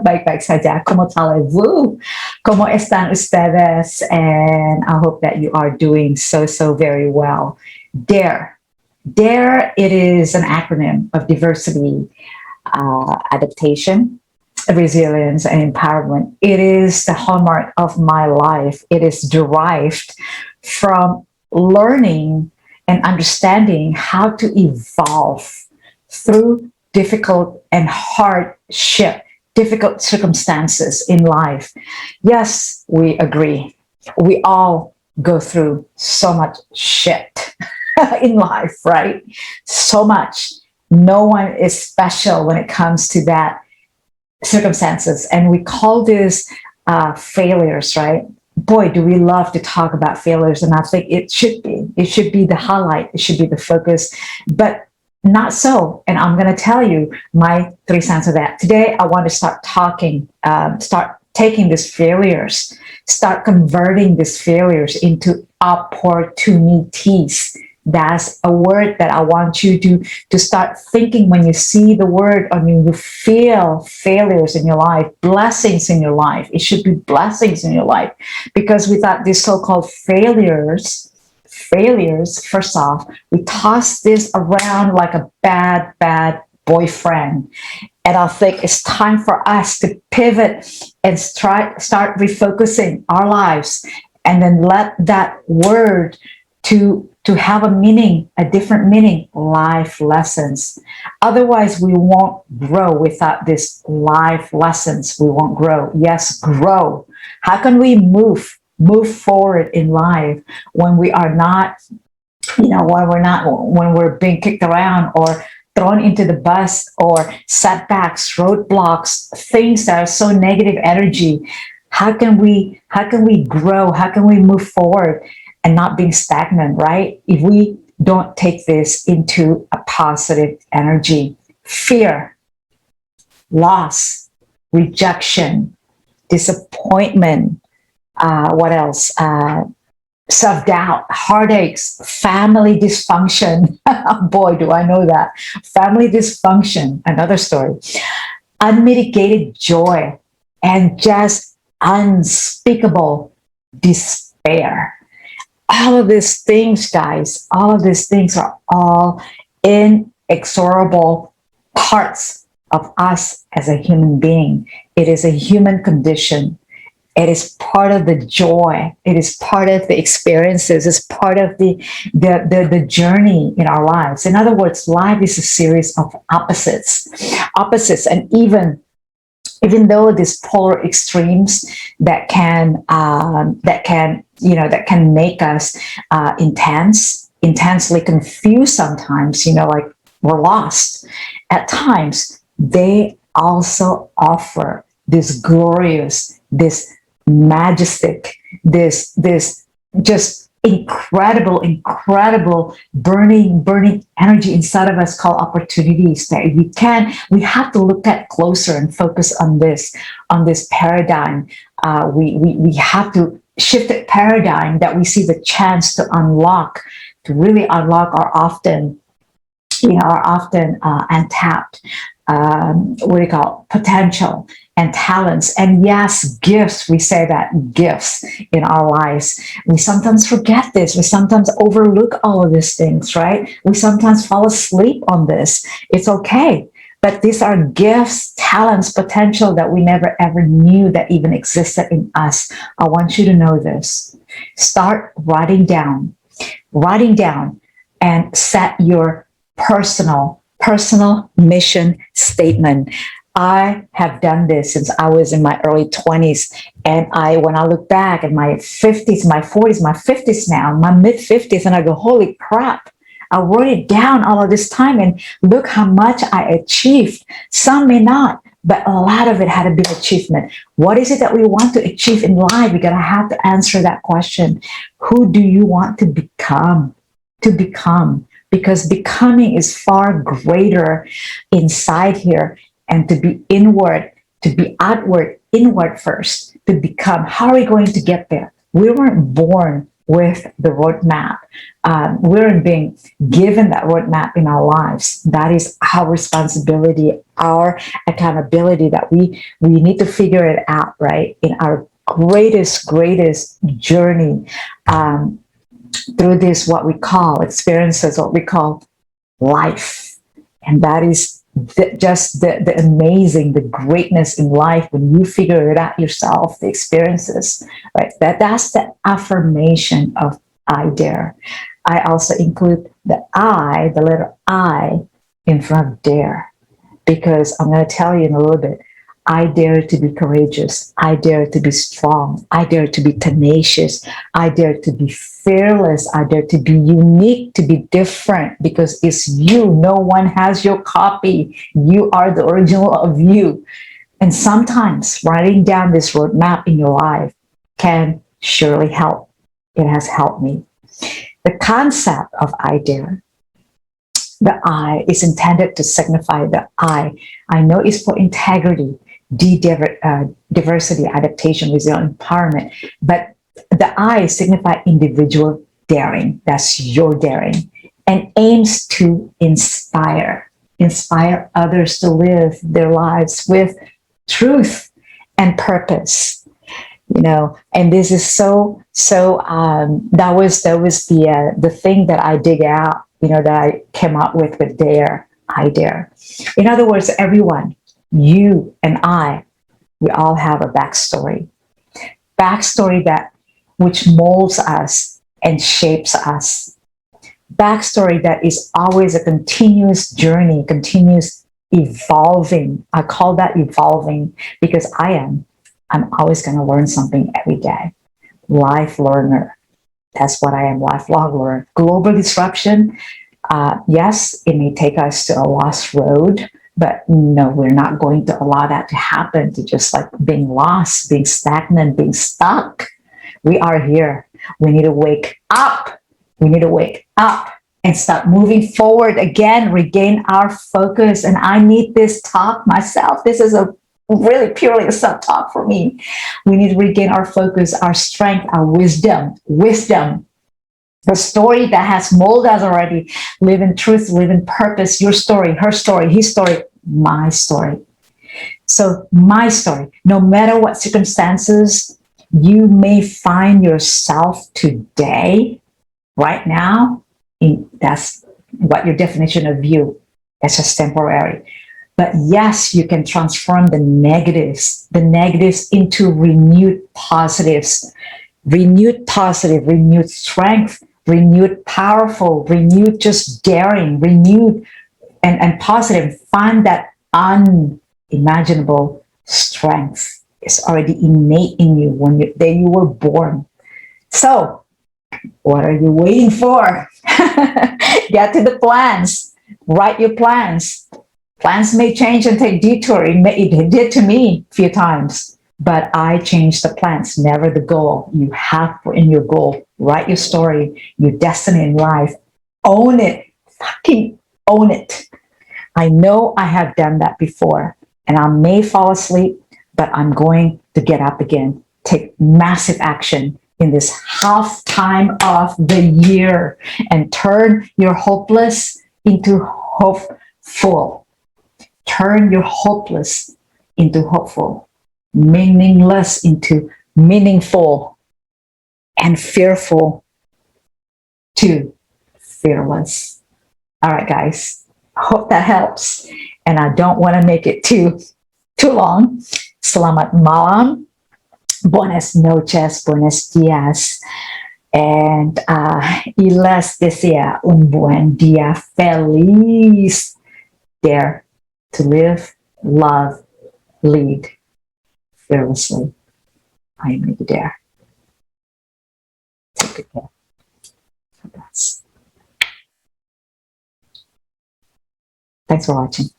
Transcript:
Baik-baik saja. ¿Cómo allez-vous? ¿Cómo están ustedes? And I hope that you are doing so very well. DARE. DARE, it is an acronym of diversity, adaptation, resilience, and empowerment. It is the hallmark of my life. It is derived from learning and understanding how to evolve through difficult and hardship, difficult circumstances in life. Yes, we agree. We all go through so much shit in life, right? So much. No one is special when it comes to that circumstances. And we call this failures, right? Boy, do we love to talk about failures. And I think it should be. It should be the highlight. It should be the focus. But not so. And I'm going to tell you my 3 cents of that. Today, I want to start talking, start taking these failures, start converting these failures into opportunities. That's a word that I want you to start thinking when you see the word, or when you feel failures in your life, blessings in your life. It should be blessings in your life, because without these so-called failures, first off, we toss this around like a bad boyfriend. And I think it's time for us to pivot and start refocusing our lives, and then let that word to have a meaning, a different meaning, life lessons. Otherwise, we won't grow. Without these life lessons, we won't grow. Yes, grow. How can we move forward in life when we are not, when we're being kicked around or thrown into the bus, or setbacks, roadblocks, things that are so negative energy? How can we grow? How can we move forward and not being stagnant, right? If we don't take this into a positive energy. Fear, loss, rejection, disappointment, what else? Self-doubt, heartaches, family dysfunction. Boy, do I know that. Family dysfunction, another story. Unmitigated joy, and just unspeakable despair. All of these things, guys, all of these things are all inexorable parts of us as a human being. It is a human condition. It is part of the joy. It is part of the experiences. It's part of the journey in our lives. In other words, life is a series of opposites. And even though these polar extremes that can make us intensely confused sometimes, like we're lost at times, they also offer this glorious, this majestic, this just incredible burning energy inside of us, called opportunities, that we have to look at closer and focus on this paradigm. We have to shift that paradigm, that we see the chance to really unlock our often untapped potential and talents, and yes, gifts. We say that, gifts in our lives. We sometimes forget this. We sometimes overlook all of these things, right? We sometimes fall asleep on this. It's okay. But these are gifts, talents, potential that we never ever knew that even existed in us. I want you to know this. Start writing down, and set your personal mission statement. I have done this since I was in my early 20s. And when I look back at my 50s, my 40s, my 50s now, my mid 50s, and I go, holy crap, I wrote it down all of this time, and look how much I achieved. Some may not, but a lot of it had a big achievement. What is it that we want to achieve in life? We're going to have to answer that question. Who do you want to become? Because becoming is far greater inside here. And to be inward, to be outward, inward first, to become. How are we going to get there? We weren't born with the roadmap. We're being given that roadmap in our lives. That is our responsibility, our accountability, that we need to figure it out, right? In our greatest journey through this, what we call experiences, what we call life. And that is the amazing, the greatness in life when you figure it out yourself, the experiences, right? That's the affirmation of I dare. I also include the letter I in front of dare, because I'm going to tell you in a little bit. I dare to be courageous. I dare to be strong. I dare to be tenacious. I dare to be fearless. I dare to be unique, to be different, because it's you. No one has your copy. You are the original of you. And sometimes writing down this roadmap in your life can surely help. It has helped me. The concept of I dare, the I is intended to signify the I know is for integrity, diversity, adaptation, resilience, empowerment. But the I signify individual daring. That's your daring, and aims to inspire others to live their lives with truth and purpose. And this is that was the thing that I dig out, that I came up with dare. I dare. In other words, everyone, you and I, we all have a backstory that which molds us and shapes us. Backstory that is always a continuous journey, continuous evolving. I call that evolving because I'm always going to learn something every day. Life learner. That's what I am, lifelong learner. Global disruption. Yes, it may take us to a lost road, but no, we're not going to allow that to happen, to just like being lost, being stagnant, being stuck. We are here. We need to wake up. We need to wake up and start moving forward again, regain our focus. And I need this talk myself. This is a really purely a self-talk for me. We need to regain our focus, our strength, our wisdom. The story that has molded us already. Live in truth, live in purpose. Your story, her story, his story, my story. So my story, no matter what circumstances you may find yourself today, right now, that's what your definition of you. It's just temporary. But yes, you can transform the negatives into renewed positives, renewed strength, renewed powerful, renewed just daring, renewed and positive. Find that unimaginable strength. It's already innate in you when you were born. So, what are you waiting for? Get to the plans. Write your plans. Plans may change and take detour. It did to me a few times. But I changed the plans, never the goal. You have in your goal. Write your story, your destiny in life. Own it. Fucking own it. I know I have done that before. And I may fall asleep, but I'm going to get up again. Take massive action in this half time of the year and turn your hopeless into hopeful. Turn your hopeless into hopeful, meaningless into meaningful, and fearful to fearless. All right, guys. I hope that helps. And I don't want to make it too long. Selamat malam. Buenas noches, buenos días. And y les desea un buen día feliz. Dare to live, love, lead fearlessly. I am Nicky Dare. Take good care. God bless. Thanks for watching.